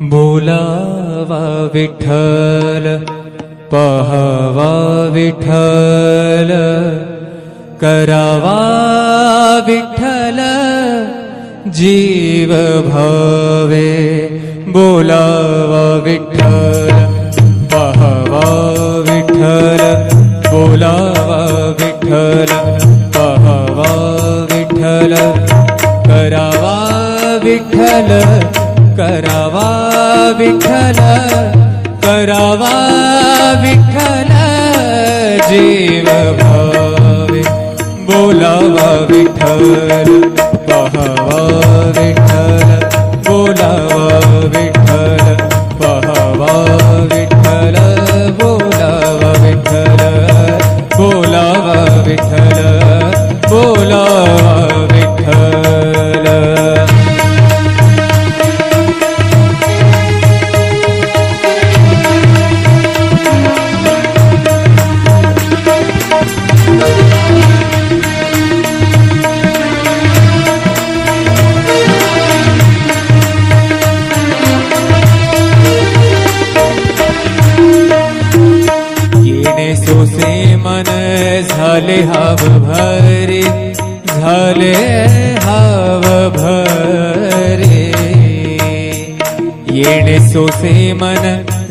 बोलावा विठ्ठल पहावा विठ्ठल करावा विठ्ठल जीव भावे बोलावा विठ्ठल पहावा विठ्ठल बोलावा विठ्ठल पहावा विठ्ठल करावा विठ्ठल करावा विठ्ठल करावा विठ्ठल जीव भावे बोलावा विठ्ठल पहावा विठ्ठल बोलावा विठ्ठल पहावा विठ्ठल बोलावा विठ्ठल बोलावा विठ्ठल बोलावा विठ्ठल। सोसे मन झाले हाव भरे झाले हाव भरे येणे सोसे मन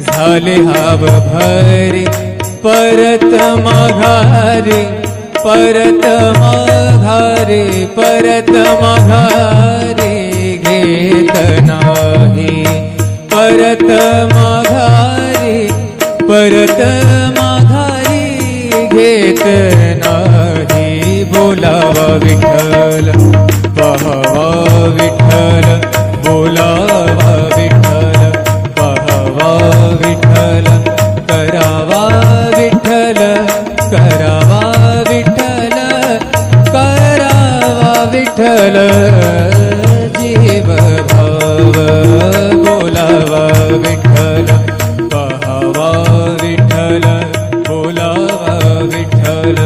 झाले हाव भरे परत माघारे परत माघारे परत माघारे घेत नाही परत माघारे परत माघारी घेत नाही बोलावा विठ्ठल पहावा विठ्ठल बोलावा विठ्ठल पहावा विठ्ठल करावा विठ्ठल करावा विठ्ठल करावा विठ्ठल जीव भाव बोलावा विठ्ठल पहावा विठ्ठल बोलावा विठ्ठल।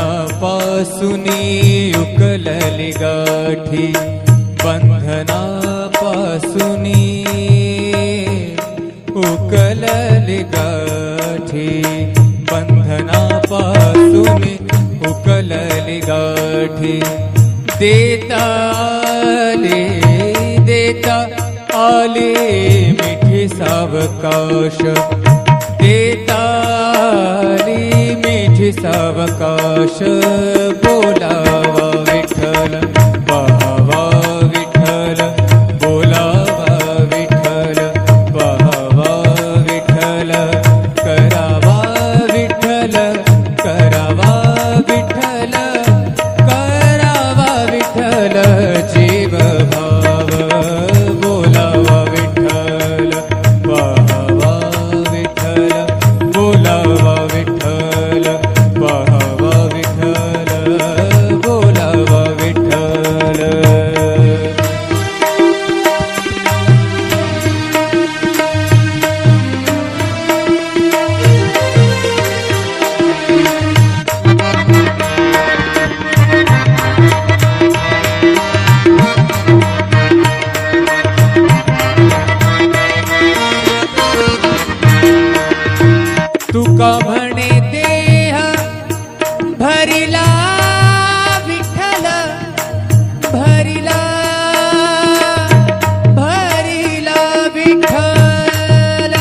बंधनापासूनी उकलली गाठी बंधनापासूनी उकलली गाठी बंधनापासूनी उकलली गाठी देता आले मिठी सावकाश देता आली मिठी सावकाश बोलावा विठ्ठल पहावा विठ्ठल बोलावा विठ्ठल पहावा विठ्ठल करावा विठ्ठल करावा विठ्ठल करावा विठ्ठल जीव भाव बोलावा विठ्ठल पहावा विठ्ठल बोलावा विठ्ठल पहावा विठ्ठल बोलावा विठ्ठल। तुका म्हणे देह भरिला विठ्ठल भरिला भरिला विठ्ठल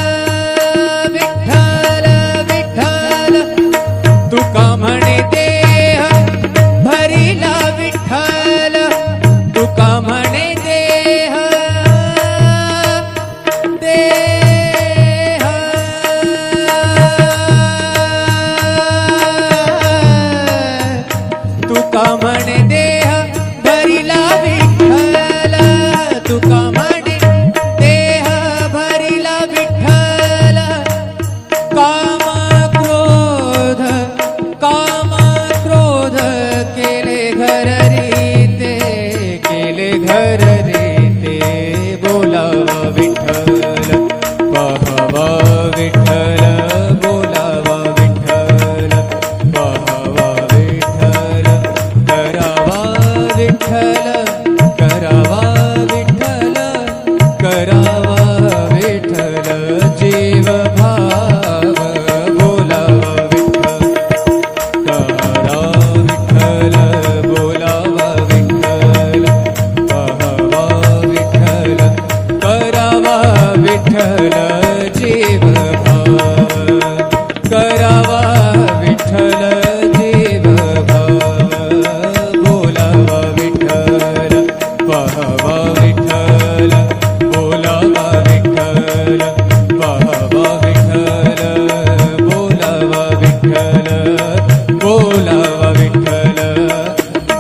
विठ्ठल विठ्ठल तुका म्हणे देह भरिला विठ्ठल तुका म्हणे देह देह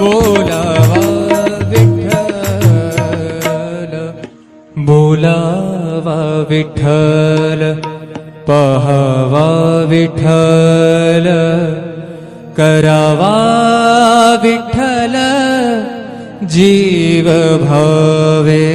बोलावा विठ्ठल, बोलावा विठ्ठल, पहावा विठ्ठल, करावा विठ्ठल जीव भावे।